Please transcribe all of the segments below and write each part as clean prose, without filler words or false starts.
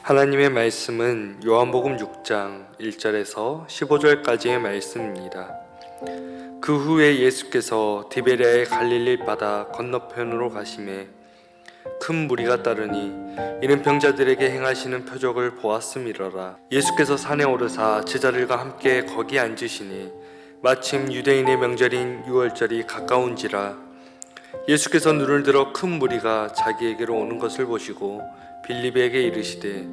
하나님의 말씀은 요한복음 6장 1절에서 15절까지의 말씀입니다. 그 후에 예수께서 디베랴의 갈릴리 바다 건너편으로 가시매 큰 무리가 따르니 이는 병자들에게 행하시는 표적을 보았음이러라. 예수께서 산에 오르사 제자들과 함께 거기 앉으시니 마침 유대인의 명절인 유월절이 가까운지라. 예수께서 눈을 들어 큰 무리가 자기에게로 오는 것을 보시고 빌립에게 이르시되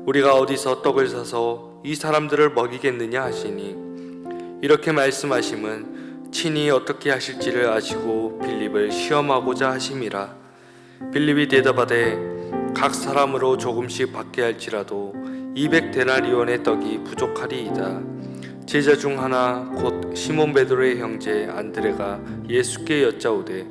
우리가 어디서 떡을 사서 이 사람들을 먹이겠느냐 하시니, 이렇게 말씀하심은 친히 어떻게 하실지를 아시고 빌립을 시험하고자 하심이라. 빌립이 대답하되 각 사람으로 조금씩 받게 할지라도 200데나리온의 떡이 부족하리이다. 제자 중 하나 곧 시몬 베드로의 형제 안드레가 예수께 여짜오되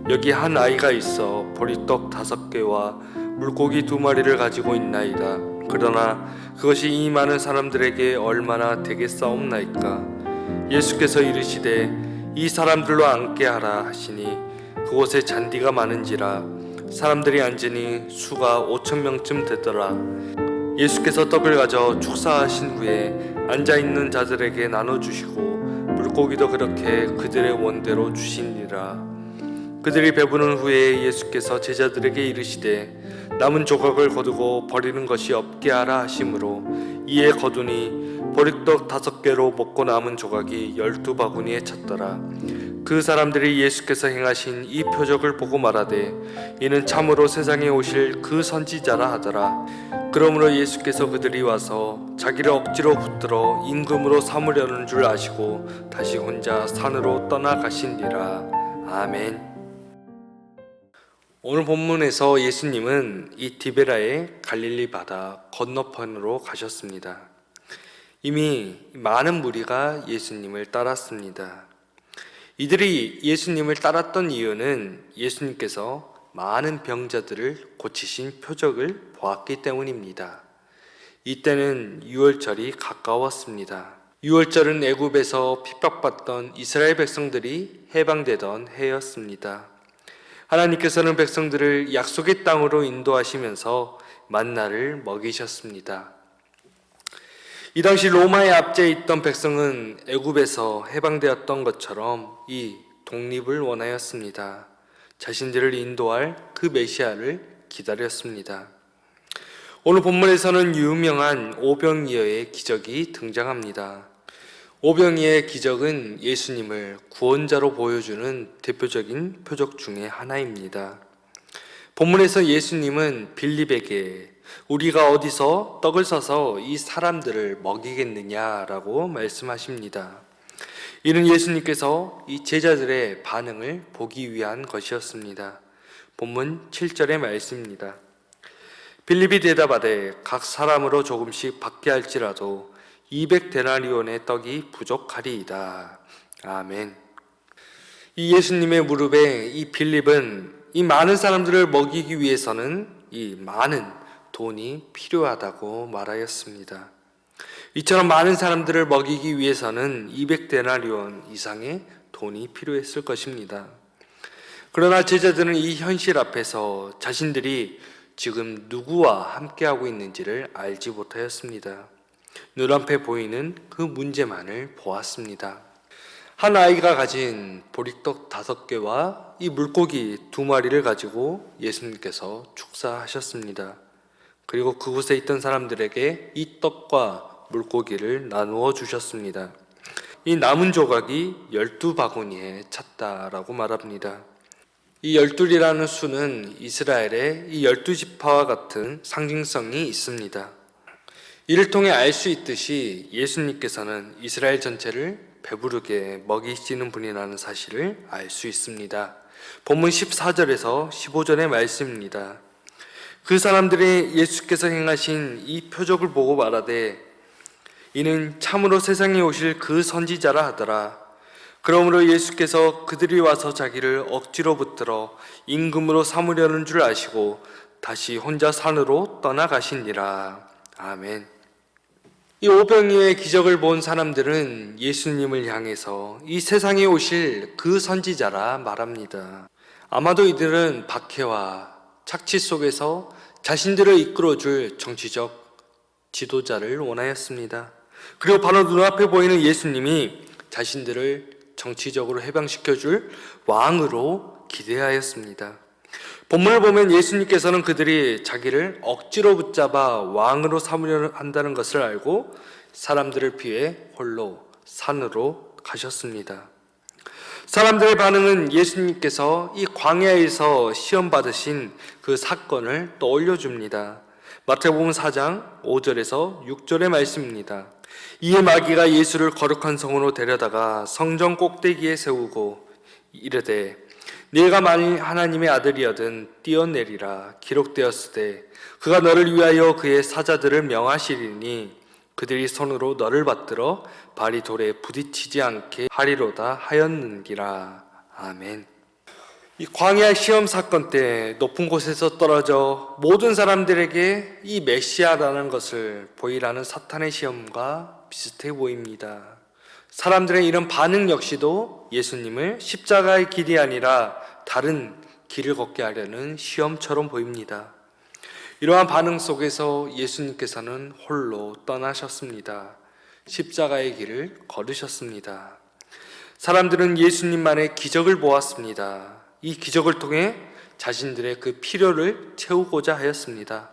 여기 한 아이가 있어 보리떡 5개와 물고기 2마리를 가지고 있나이다. 그러나 그것이 이 많은 사람들에게 얼마나 되겠사옵나이까. 예수께서 이르시되 이 사람들로 앉게 하라 하시니 그곳에 잔디가 많은지라 사람들이 앉으니 수가 5,000명쯤 되더라. 예수께서 떡을 가져 축사하신 후에 앉아있는 자들에게 나눠주시고 물고기도 그렇게 그들의 원대로 주시니라. 그들이 배부른 후에 예수께서 제자들에게 이르시되 남은 조각을 거두고 버리는 것이 없게 하라 하심으로 이에 거두니 보리떡 5개로 먹고 남은 조각이 12바구니에 찼더라. 그 사람들이 예수께서 행하신 이 표적을 보고 말하되 이는 참으로 세상에 오실 그 선지자라 하더라. 그러므로 예수께서 그들이 와서 자기를 억지로 붙들어 임금으로 삼으려는 줄 아시고 다시 혼자 산으로 떠나가시니라. 아멘. 오늘 본문에서 예수님은 이 디베랴의 갈릴리 바다 건너편으로 가셨습니다. 이미 많은 무리가 예수님을 따랐습니다. 이들이 예수님을 따랐던 이유는 예수님께서 많은 병자들을 고치신 표적을 보았기 때문입니다. 이때는 유월절이 가까웠습니다. 유월절은 애굽에서 핍박받던 이스라엘 백성들이 해방되던 해였습니다. 하나님께서는 백성들을 약속의 땅으로 인도하시면서 만나를 먹이셨습니다. 이 당시 로마의 압제에 있던 백성은 애굽에서 해방되었던 것처럼 이 독립을 원하였습니다. 자신들을 인도할 그 메시아를 기다렸습니다. 오늘 본문에서는 유명한 오병이어의 기적이 등장합니다. 오병이어의 기적은 예수님을 구원자로 보여주는 대표적인 표적 중에 하나입니다. 본문에서 예수님은 빌립에게 우리가 어디서 떡을 사서 이 사람들을 먹이겠느냐라고 말씀하십니다. 이는 예수님께서 이 제자들의 반응을 보기 위한 것이었습니다. 본문 7절의 말씀입니다. 빌립이 대답하되 각 사람으로 조금씩 받게 할지라도 200데나리온의 떡이 부족하리이다. 아멘. 이 예수님의 무릎에 이 빌립은 이 많은 사람들을 먹이기 위해서는 이 많은 돈이 필요하다고 말하였습니다. 이처럼 많은 사람들을 먹이기 위해서는 200데나리온 이상의 돈이 필요했을 것입니다. 그러나 제자들은 이 현실 앞에서 자신들이 지금 누구와 함께하고 있는지를 알지 못하였습니다. 눈앞에 보이는 그 문제만을 보았습니다. 한 아이가 가진 보리떡 5개와 이 물고기 2마리를 가지고 예수님께서 축사하셨습니다. 그리고 그곳에 있던 사람들에게 이 떡과 물고기를 나누어 주셨습니다. 이 남은 조각이 12바구니에 찼다라고 말합니다. 이 12이라는 수는 이스라엘의 이 12지파와 같은 상징성이 있습니다. 이를 통해 알 수 있듯이 예수님께서는 이스라엘 전체를 배부르게 먹이시는 분이라는 사실을 알 수 있습니다. 본문 14절에서 15절의 말씀입니다. 그 사람들이 예수께서 행하신 이 표적을 보고 말하되 이는 참으로 세상에 오실 그 선지자라 하더라. 그러므로 예수께서 그들이 와서 자기를 억지로 붙들어 임금으로 삼으려는 줄 아시고 다시 혼자 산으로 떠나가시니라. 아멘. 이 오병이어의 기적을 본 사람들은 예수님을 향해서 이 세상에 오실 그 선지자라 말합니다. 아마도 이들은 박해와 착취 속에서 자신들을 이끌어줄 정치적 지도자를 원하였습니다. 그리고 바로 눈앞에 보이는 예수님이 자신들을 정치적으로 해방시켜줄 왕으로 기대하였습니다. 본문을 보면 예수님께서는 그들이 자기를 억지로 붙잡아 왕으로 삼으려 한다는 것을 알고 사람들을 피해 홀로 산으로 가셨습니다. 사람들의 반응은 예수님께서 이 광야에서 시험 받으신 그 사건을 떠올려 줍니다. 마태복음 4장 5절에서 6절의 말씀입니다. 이에 마귀가 예수를 거룩한 성으로 데려다가 성전 꼭대기에 세우고 이르되 네가 만일 하나님의 아들이여든 뛰어내리라 기록되었으되 그가 너를 위하여 그의 사자들을 명하시리니 그들이 손으로 너를 받들어 발이 돌에 부딪히지 않게 하리로다 하였는기라. 아멘. 이 광야 시험 사건 때 높은 곳에서 떨어져 모든 사람들에게 이 메시아라는 것을 보이라는 사탄의 시험과 비슷해 보입니다. 사람들의 이런 반응 역시도 예수님을 십자가의 길이 아니라 다른 길을 걷게 하려는 시험처럼 보입니다. 이러한 반응 속에서 예수님께서는 홀로 떠나셨습니다. 십자가의 길을 걸으셨습니다. 사람들은 예수님만의 기적을 보았습니다. 이 기적을 통해 자신들의 그 필요를 채우고자 하였습니다.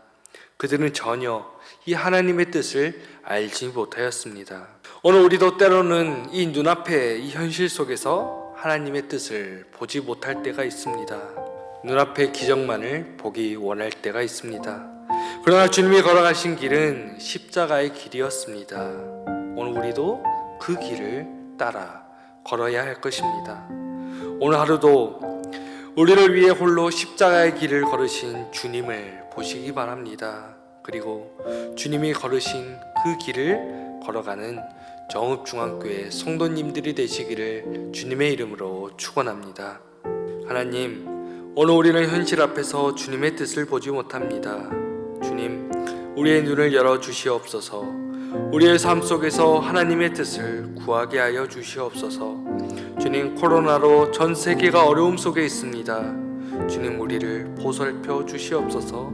그들은 전혀 이 하나님의 뜻을 알지 못하였습니다. 오늘 우리도 때로는 이 눈앞의 이 현실 속에서 하나님의 뜻을 보지 못할 때가 있습니다. 눈앞의 기적만을 보기 원할 때가 있습니다. 그러나 주님이 걸어가신 길은 십자가의 길이었습니다. 오늘 우리도 그 길을 따라 걸어야 할 것입니다. 오늘 하루도 우리를 위해 홀로 십자가의 길을 걸으신 주님을 보시기 바랍니다. 그리고 주님이 걸으신 그 길을 걸어가는 정읍중앙교회 성도님들이 되시기를 주님의 이름으로 축원합니다. 하나님, 오늘 우리는 현실 앞에서 주님의 뜻을 보지 못합니다. 주님, 우리의 눈을 열어 주시옵소서. 우리의 삶 속에서 하나님의 뜻을 구하게 하여 주시옵소서. 주님, 코로나로 전 세계가 어려움 속에 있습니다. 주님, 우리를 보살펴 주시옵소서.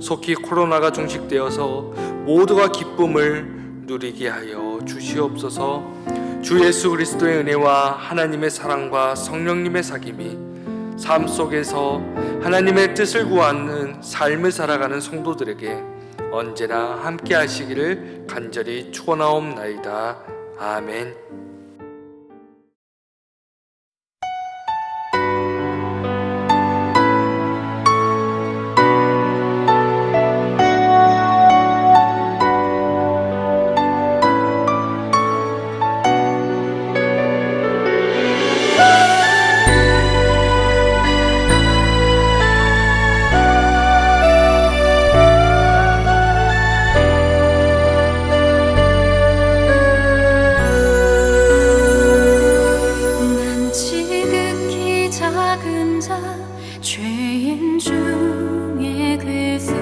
속히 코로나가 종식되어서 모두가 기쁨을 누리게 하여 주시옵소서. 주 예수 그리스도의 은혜와 하나님의 사랑과 성령님의 사귐이 삶 속에서 하나님의 뜻을 구하는 삶을 살아가는 성도들에게 언제나 함께 하시기를 간절히 축원하옵나이다. 아멘. 죄인 중에 괴수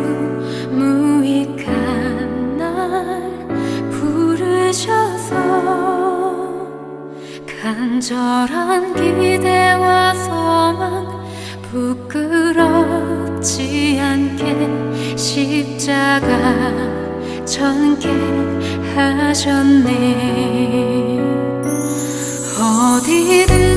무익한 날 부르셔서 간절한 기대와 소망 부끄럽지 않게 십자가 전개하셨네. 어디든